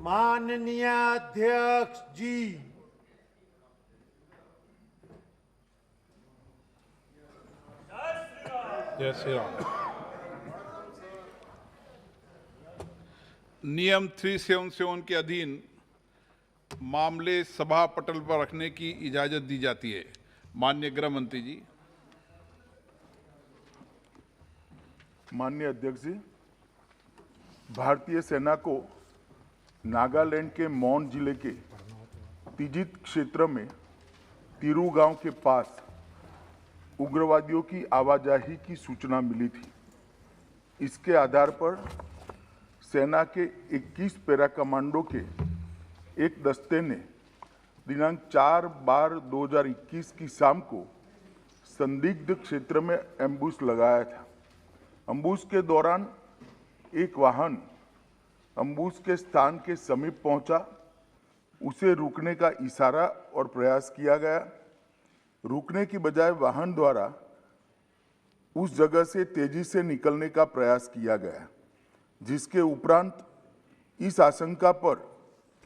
माननीय अध्यक्ष जी, जय श्री राम। नियम 377 के अधीन मामले सभा पटल पर रखने की इजाजत दी जाती है। माननीय गृह मंत्री जी। माननीय अध्यक्ष जी, भारतीय सेना को नागालैंड के मौन जिले के तिजित क्षेत्र में तिरू गांव के पास उग्रवादियों की आवाजाही की सूचना मिली थी। इसके आधार पर सेना के 21 पैरा कमांडो के एक दस्ते ने दिनांक 4/12/2021 की शाम को संदिग्ध क्षेत्र में एम्बुश लगाया था। एम्बुश के दौरान एक वाहन एम्बुश के स्थान के समीप पहुंचा। उसे रुकने का इशारा और प्रयास किया गया। रुकने की बजाय वाहन द्वारा उस जगह से तेजी से निकलने का प्रयास किया गया, जिसके उपरांत इस आशंका पर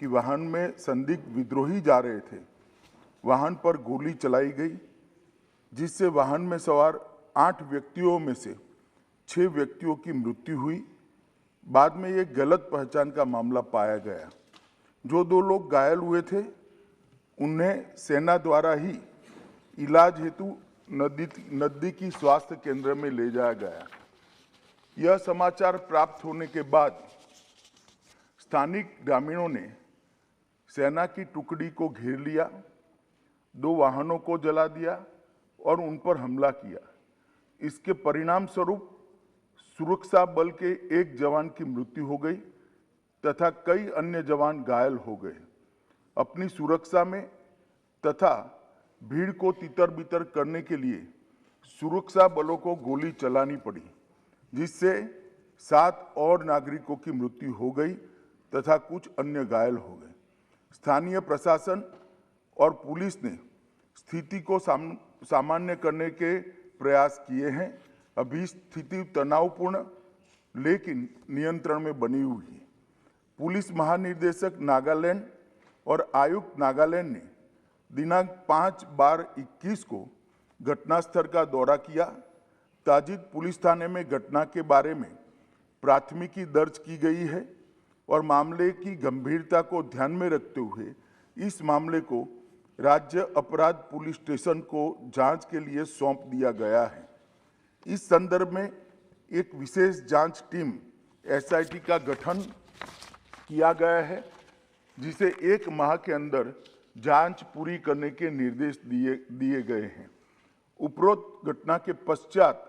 कि वाहन में संदिग्ध विद्रोही जा रहे थे, वाहन पर गोली चलाई गई, जिससे वाहन में सवार 8 व्यक्तियों में से 6 व्यक्तियों की मृत्यु हुई। बाद में एक गलत पहचान का मामला पाया गया। जो 2 लोग घायल हुए थे, उन्हें सेना द्वारा ही इलाज हेतु नजदीकी स्वास्थ्य केंद्र में ले जाया गया। यह समाचार प्राप्त होने के बाद स्थानिक ग्रामीणों ने सेना की टुकड़ी को घेर लिया, 2 वाहनों को जला दिया और उन पर हमला किया। इसके परिणाम स्वरूप सुरक्षा बल के एक जवान की मृत्यु हो गई तथा कई अन्य जवान घायल हो गए। अपनी सुरक्षा में तथा भीड़ को तितर-बितर करने के लिए सुरक्षा बलों को गोली चलानी पड़ी, जिससे 7 और नागरिकों की मृत्यु हो गई तथा कुछ अन्य घायल हो गए। स्थानीय प्रशासन और पुलिस ने स्थिति को सामान्य करने के प्रयास किए हैं। अभी स्थिति तनावपूर्ण लेकिन नियंत्रण में बनी हुई है। पुलिस महानिदेशक नागालैंड और आयुक्त नागालैंड ने दिनांक 5/12/21 को घटनास्थल का दौरा किया। ताजित पुलिस थाने में घटना के बारे में प्राथमिकी दर्ज की गई है और मामले की गंभीरता को ध्यान में रखते हुए इस मामले को राज्य अपराध पुलिस स्टेशन को जांच के लिए सौंप दिया गया है। इस संदर्भ में एक विशेष जांच टीम SIT का गठन किया गया है, जिसे 1 माह के अंदर जांच पूरी करने के निर्देश दिए गए हैं। उपरोक्त घटना के पश्चात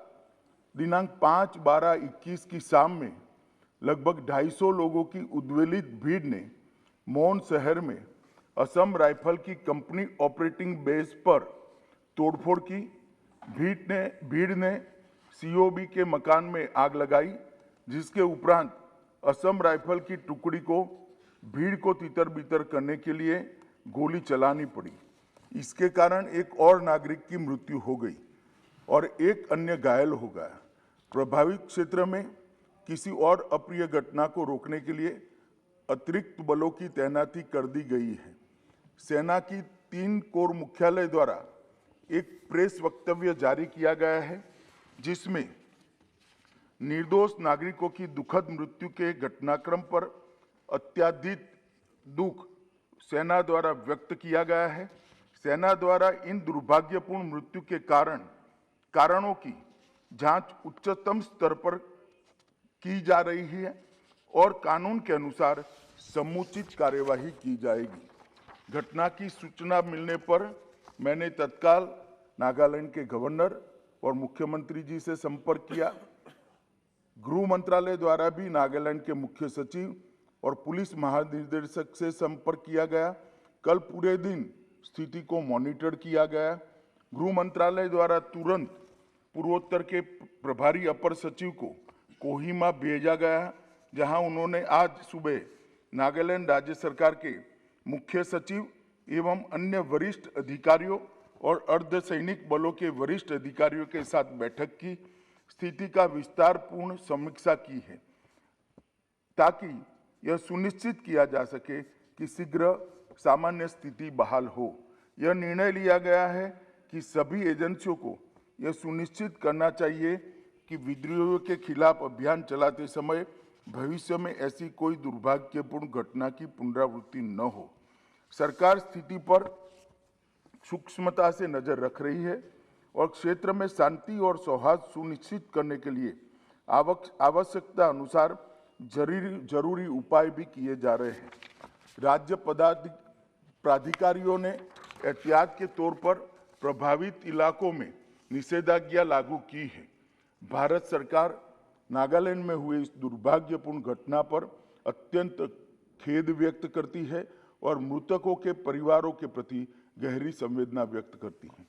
दिनांक 5/12/21 की शाम में लगभग 250 लोगों की उद्वेलित भीड़ ने मौन शहर में असम राइफल की कंपनी ऑपरेटिंग बेस पर तोड़फोड़ की। भीड़ ने COB के मकान में आग लगाई, जिसके उपरांत असम राइफल की टुकड़ी को भीड़ को तितर-बितर करने के लिए गोली चलानी पड़ी। इसके कारण एक और नागरिक की मृत्यु हो गई और एक अन्य घायल हो गया। प्रभावित क्षेत्र में किसी और अप्रिय घटना को रोकने के लिए अतिरिक्त बलों की तैनाती कर दी गई है। सेना की 3 कोर मुख्यालय द्वारा एक प्रेस वक्तव्य जारी किया गया है, जिसमें निर्दोष नागरिकों की दुखद मृत्यु के घटनाक्रम पर अत्यधिक दुख सेना द्वारा व्यक्त किया गया है। सेना द्वारा इन दुर्भाग्यपूर्ण मृत्यु के कारणों की जांच उच्चतम स्तर पर की जा रही है और कानून के अनुसार समुचित कार्यवाही की जाएगी। घटना की सूचना मिलने पर मैंने तत्काल नागालैंड के गवर्नर और मुख्यमंत्री जी से संपर्क किया। गृह मंत्रालय द्वारा भी नागालैंड के मुख्य सचिव और पुलिस महानिदेशक से संपर्क किया गया। कल पूरे दिन स्थिति को मॉनिटर किया गया। गृह मंत्रालय द्वारा तुरंत पूर्वोत्तर के प्रभारी अपर सचिव को कोहिमा भेजा गया, जहां उन्होंने आज सुबह नागालैंड राज्य सरकार के मुख्य सचिव एवं अन्य वरिष्ठ अधिकारियों और अर्धसैनिक बलों के वरिष्ठ अधिकारियों के साथ बैठक की, स्थिति का विस्तारपूर्ण समीक्षा की है, ताकि यह सुनिश्चित किया जा सके कि शीघ्र सामान्य स्थिति बहाल हो। यह निर्णय लिया गया है कि सभी एजेंसियों को यह सुनिश्चित करना चाहिए कि विद्रोहियों के खिलाफ अभियान चलाते समय भविष्य में ऐसी कोई दुर्भाग्यपूर्ण घटना की पुनरावृत्ति न हो। सरकार स्थिति पर सूक्ष्मता से नजर रख रही है और क्षेत्र में शांति और सौहार्द सुनिश्चित करने के लिए आवश्यकता अनुसार जरूरी उपाय भी किए जा रहे हैं। राज्य प्राधिकारियों ने एहतियात के तौर पर प्रभावित इलाकों में निषेधाज्ञा लागू की है। भारत सरकार नागालैंड में हुई इस दुर्भाग्यपूर्ण घटना पर अत्यंत खेद व्यक्त करती है और मृतकों के परिवारों के प्रति गहरी संवेदना व्यक्त करती है।